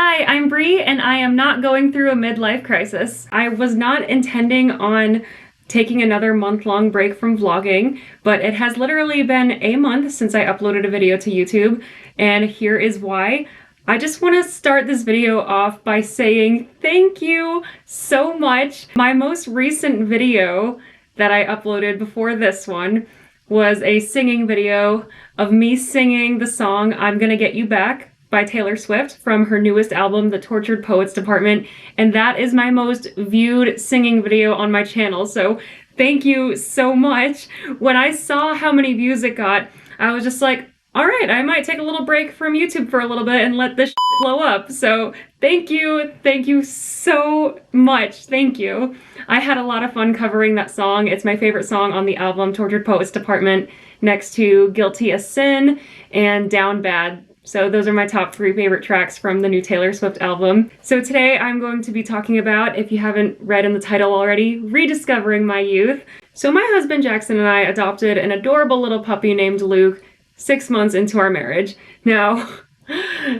Hi, I'm Bree, and I am not going through a midlife crisis. I was not intending on taking another month-long break from vlogging, but it has literally been a month since I uploaded a video to YouTube, and here is why. I just want to start this video off by saying thank you so much. My most recent video that I uploaded before this one was a singing video of me singing the song I'm Gonna Get You Back by Taylor Swift from her newest album, The Tortured Poets Department, and that is my most viewed singing video on my channel, so thank you so much. When I saw how many views it got, I was just like, alright, I might take a little break from YouTube for a little bit and let this blow up, so thank you so much, thank you. I had a lot of fun covering that song. It's my favorite song on the album, Tortured Poets Department, next to Guilty as Sin and Down Bad. So those are my top 3 favorite tracks from the new Taylor Swift album. So today I'm going to be talking about, if you haven't read in the title already, Rediscovering My Youth. So my husband Jackson and I adopted an adorable little puppy named Luke 6 months into our marriage. Now,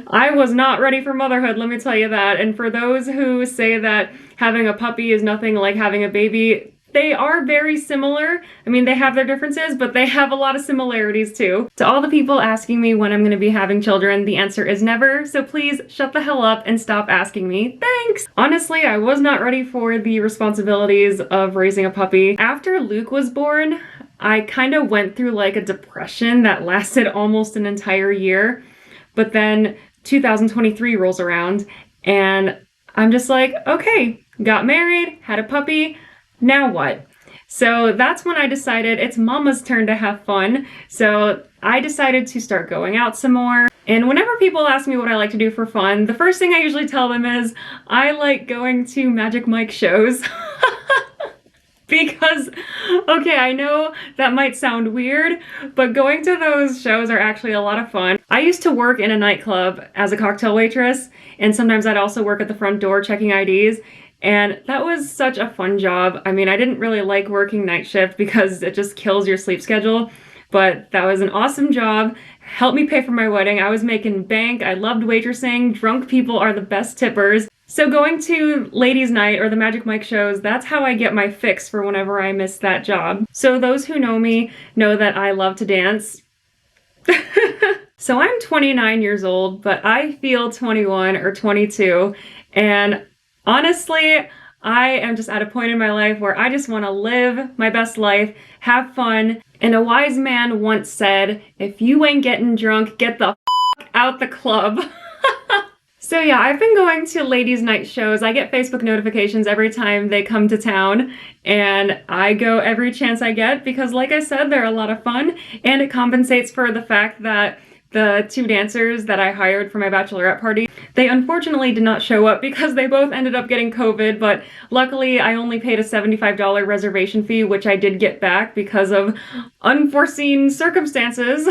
I was not ready for motherhood, let me tell you that. And for those who say that having a puppy is nothing like having a baby, they are very similar. I mean, they have their differences, but they have a lot of similarities too. To all the people asking me when I'm gonna be having children, the answer is never, so please shut the hell up and stop asking me. Thanks! Honestly, I was not ready for the responsibilities of raising a puppy. After Luke was born, I kind of went through like a depression that lasted almost an entire year. But then 2023 rolls around and I'm just like, okay, got married, had a puppy, now what? So that's when I decided it's mama's turn to have fun. So I decided to start going out some more. And whenever people ask me what I like to do for fun, the first thing I usually tell them is I like going to Magic Mike shows. Because, okay, I know that might sound weird, but going to those shows are actually a lot of fun. I used to work in a nightclub as a cocktail waitress, and sometimes I'd also work at the front door checking IDs. And that was such a fun job. I mean, I didn't really like working night shift because it just kills your sleep schedule, but that was an awesome job. Helped me pay for my wedding. I was making bank. I loved waitressing. Drunk people are the best tippers. So going to ladies' night or the Magic Mike shows, that's how I get my fix for whenever I miss that job. So those who know me know that I love to dance. So I'm 29 years old, but I feel 21 or 22, and honestly, I am just at a point in my life where I just want to live my best life, have fun, and a wise man once said, if you ain't getting drunk, get the f*** out the club. So yeah, I've been going to ladies' night shows. I get Facebook notifications every time they come to town, and I go every chance I get because, like I said, they're a lot of fun, and it compensates for the fact that the 2 dancers that I hired for my bachelorette party, they unfortunately did not show up because they both ended up getting COVID, but luckily I only paid a $75 reservation fee, which I did get back because of unforeseen circumstances.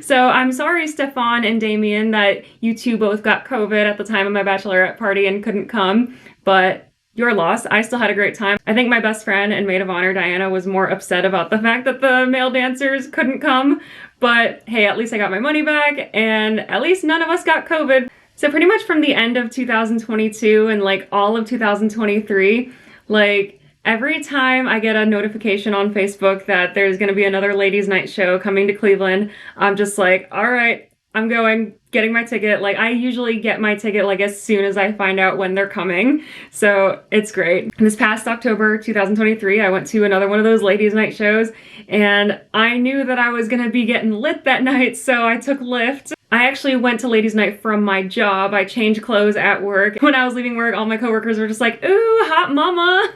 So I'm sorry, Stefan and Damien, that you 2 both got COVID at the time of my bachelorette party and couldn't come, but your loss. I still had a great time. I think my best friend and maid of honor, Diana, was more upset about the fact that the male dancers couldn't come, but hey, at least I got my money back, and at least none of us got COVID. So pretty much from the end of 2022 and like all of 2023, like every time I get a notification on Facebook that there's gonna be another ladies' night show coming to Cleveland, I'm just like, all right, I'm going, getting my ticket. Like I usually get my ticket like as soon as I find out when they're coming. So it's great. This past October 2023, I went to another one of those ladies' night shows, and I knew that I was gonna be getting lit that night, so I took Lyft. I actually went to ladies' night from my job. I changed clothes at work. When I was leaving work, all my coworkers were just like, ooh, hot mama.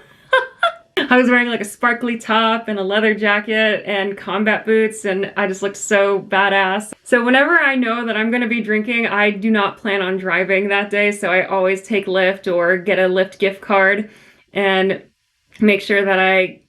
I was wearing like a sparkly top and a leather jacket and combat boots, and I just looked so badass. So whenever I know that I'm gonna be drinking, I do not plan on driving that day, so I always take Lyft or get a Lyft gift card and make sure that I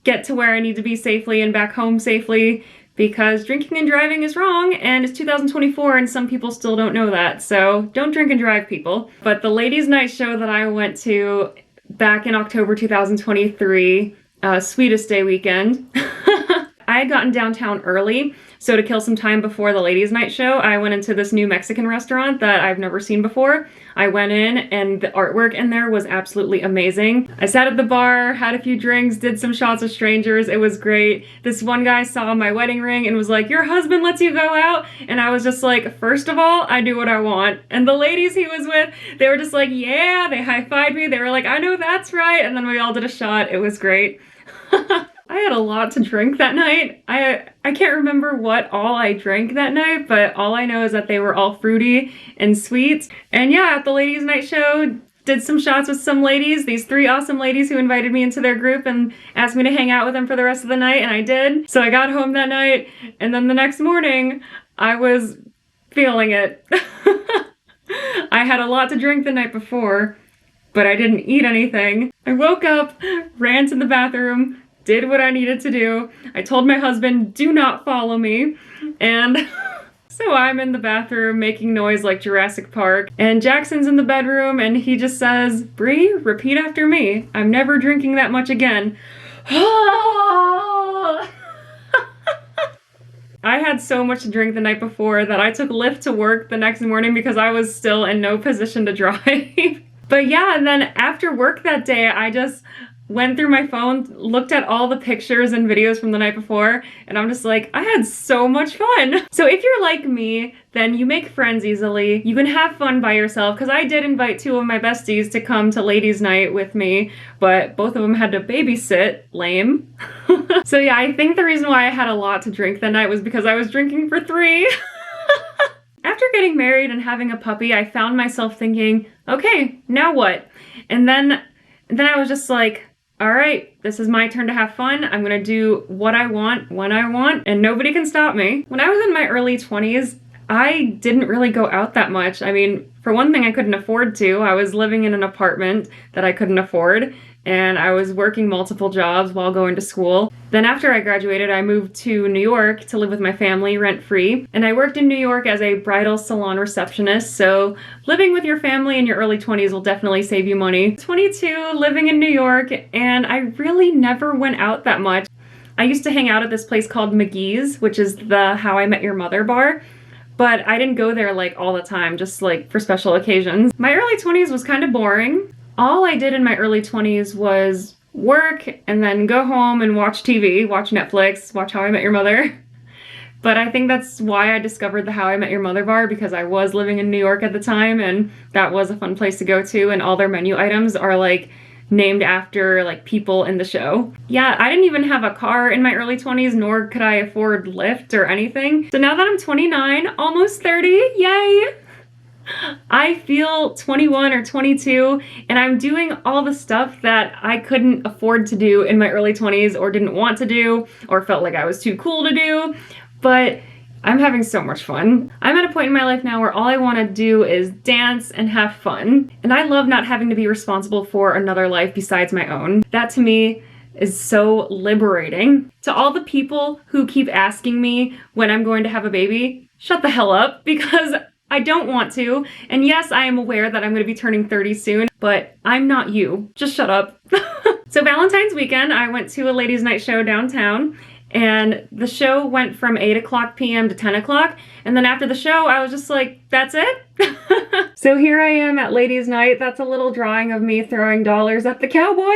get to where I need to be safely and back home safely, because drinking and driving is wrong, and it's 2024 and some people still don't know that, so don't drink and drive, people. But the ladies' night show that I went to back in October 2023, Sweetest Day weekend, I had gotten downtown early So to kill some time before the ladies' night show, I went into this new Mexican restaurant that I've never seen before. I went in and the artwork in there was absolutely amazing. I sat at the bar, had a few drinks, did some shots of strangers. It was great. This one guy saw my wedding ring and was like, "Your husband lets you go out?" And I was just like, first of all, I do what I want. And the ladies he was with, they were just like, yeah, they high-fived me. They were like, "I know that's right." And then we all did a shot. It was great. I had a lot to drink that night. I can't remember what all I drank that night, but all I know is that they were all fruity and sweet. And yeah, at the ladies' night show, did some shots with some ladies, these 3 awesome ladies who invited me into their group and asked me to hang out with them for the rest of the night, and I did. So I got home that night, and then the next morning, I was feeling it. I had a lot to drink the night before, but I didn't eat anything. I woke up, ran to the bathroom, did what I needed to do. I told my husband, "Do not follow me." And so I'm in the bathroom making noise like Jurassic Park, and Jackson's in the bedroom and he just says, "Bree, repeat after me. I'm never drinking that much again." I had so much to drink the night before that I took Lyft to work the next morning because I was still in no position to drive. But yeah, and then after work that day, I just went through my phone, looked at all the pictures and videos from the night before, and I'm just like, I had so much fun. So if you're like me, then you make friends easily. You can have fun by yourself, because I did invite 2 of my besties to come to ladies' night with me, but both of them had to babysit. Lame. So yeah, I think the reason why I had a lot to drink that night was because I was drinking for 3. After getting married and having a puppy, I found myself thinking, okay, now what? And then I was just like, all right, this is my turn to have fun. I'm gonna do what I want, when I want, and nobody can stop me. When I was in my early 20s, I didn't really go out that much. I mean, for one thing, I couldn't afford to. I was living in an apartment that I couldn't afford, and I was working multiple jobs while going to school. Then after I graduated, I moved to New York to live with my family rent-free, and I worked in New York as a bridal salon receptionist, so living with your family in your early 20s will definitely save you money. 22, living in New York, and I really never went out that much. I used to hang out at this place called McGee's, which is the How I Met Your Mother bar, but I didn't go there like all the time, just like for special occasions. My early 20s was kind of boring. All I did in my early 20s was work and then go home and watch TV, watch Netflix, watch How I Met Your Mother. But I think that's why I discovered the How I Met Your Mother bar, because I was living in New York at the time and that was a fun place to go to, and all their menu items are like named after like people in the show. Yeah, I didn't even have a car in my early 20s, nor could I afford Lyft or anything. So now that I'm 29, almost 30, yay! I feel 21 or 22, and I'm doing all the stuff that I couldn't afford to do in my early 20s or didn't want to do or felt like I was too cool to do, but I'm having so much fun. I'm at a point in my life now where all I want to do is dance and have fun, and I love not having to be responsible for another life besides my own. That to me is so liberating. To all the people who keep asking me when I'm going to have a baby, shut the hell up, because I don't want to. And yes, I am aware that I'm going to be turning 30 soon, but I'm not you. Just shut up. So Valentine's weekend, I went to a ladies' night show downtown, and the show went from 8 p.m. to 10 o'clock. And then after the show, I was just like, that's it? So here I am at ladies' night. That's a little drawing of me throwing dollars at the cowboy.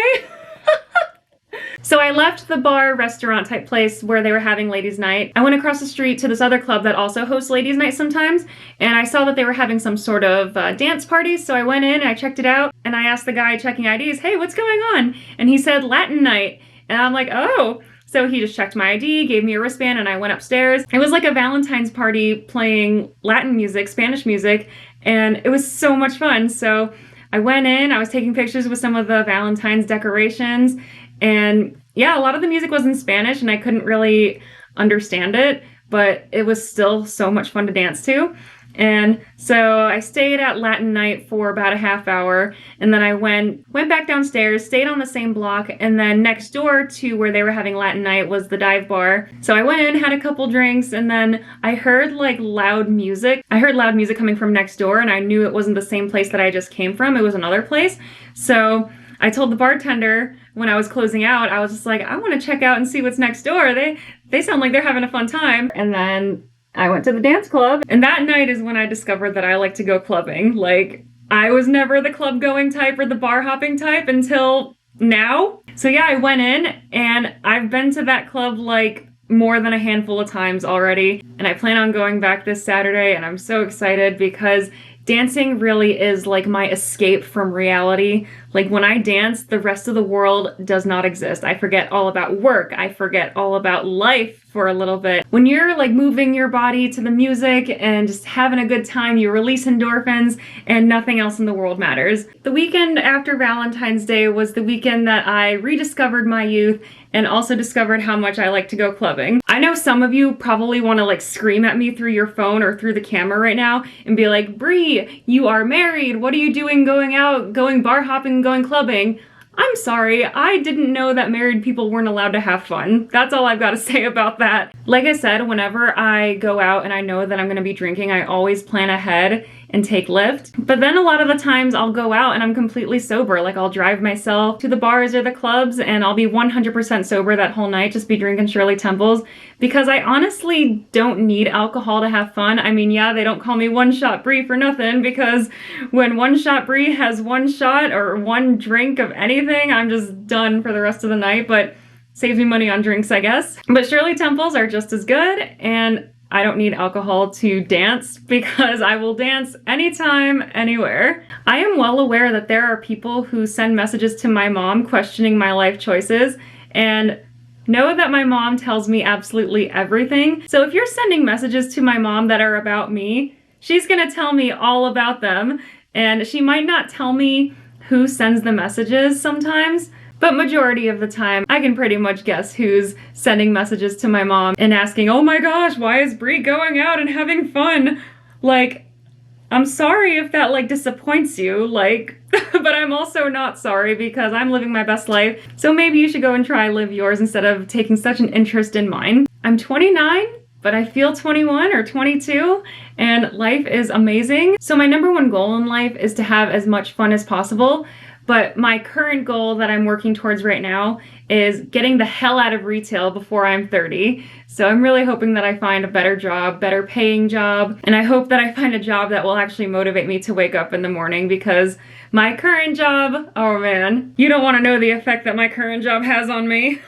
So I left the bar restaurant type place where they were having ladies' night. I went across the street to this other club that also hosts ladies' night sometimes, and I saw that they were having some sort of dance party, so I went in and I checked it out, and I asked the guy checking IDs, hey, what's going on? And he said Latin night, and I'm like, oh. So he just checked my ID, gave me a wristband, and I went upstairs. It was like a Valentine's party playing Latin music, Spanish music, and it was so much fun. So I went in, I was taking pictures with some of the Valentine's decorations, and yeah, a lot of the music was in Spanish and I couldn't really understand it, but it was still so much fun to dance to. And so I stayed at Latin night for about a half hour, and then I went back downstairs, stayed on the same block, and then next door to where they were having Latin night was the dive bar. So I went in, had a couple drinks, and then I heard like loud music. I heard loud music coming from next door, and I knew it wasn't the same place that I just came from. It was another place. So I told the bartender, when I was closing out, I was just like, I want to check out and see what's next door. They sound like they're having a fun time. And then I went to the dance club, and that night is when I discovered that I like to go clubbing. Like, I was never the club going type or the bar hopping type until now. So yeah, I went in, and I've been to that club like more than a handful of times already, and I plan on going back this Saturday, and I'm so excited because dancing really is like my escape from reality. Like, when I dance, the rest of the world does not exist. I forget all about work. I forget all about life for a little bit. When you're like moving your body to the music and just having a good time, you release endorphins and nothing else in the world matters. The weekend after Valentine's Day was the weekend that I rediscovered my youth and also discovered how much I like to go clubbing. I know some of you probably want to like scream at me through your phone or through the camera right now and be like, Bree, you are married. What are you doing going out, going bar hopping, going clubbing? I'm sorry, I didn't know that married people weren't allowed to have fun. That's all I've got to say about that. Like I said, whenever I go out and I know that I'm going to be drinking, I always plan ahead and take Lyft. But then a lot of the times I'll go out and I'm completely sober. Like, I'll drive myself to the bars or the clubs and I'll be 100% sober that whole night, just be drinking Shirley Temples, because I honestly don't need alcohol to have fun. I mean, yeah, they don't call me One Shot Brie for nothing, because when One Shot Brie has one shot or one drink of anything, I'm just done for the rest of the night, but saves me money on drinks, I guess. But Shirley Temples are just as good, and I don't need alcohol to dance because I will dance anytime, anywhere. I am well aware that there are people who send messages to my mom questioning my life choices, and know that my mom tells me absolutely everything. So if you're sending messages to my mom that are about me, she's gonna tell me all about them, and she might not tell me who sends the messages sometimes, but majority of the time, I can pretty much guess who's sending messages to my mom and asking, oh my gosh, why is Brie going out and having fun? Like, I'm sorry if that like disappoints you, like, but I'm also not sorry because I'm living my best life. So maybe you should go and try live yours instead of taking such an interest in mine. I'm 29, but I feel 21 or 22, and life is amazing. So my number one goal in life is to have as much fun as possible. But my current goal that I'm working towards right now is getting the hell out of retail before I'm 30. So I'm really hoping that I find a better job, better paying job, and I hope that I find a job that will actually motivate me to wake up in the morning, because my current job, oh man, you don't want to know the effect that my current job has on me.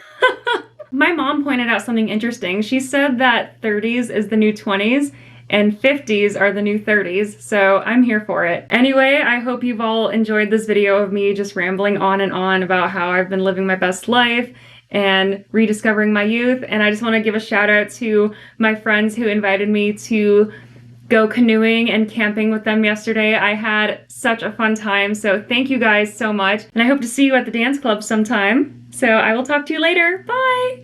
My mom pointed out something interesting. She said that 30s is the new 20s, and 50s are the new 30s, so I'm here for it. Anyway, I hope you've all enjoyed this video of me just rambling on and on about how I've been living my best life and rediscovering my youth, and I just want to give a shout out to my friends who invited me to go canoeing and camping with them yesterday. I had such a fun time, so thank you guys so much, and I hope to see you at the dance club sometime. So I will talk to you later. Bye!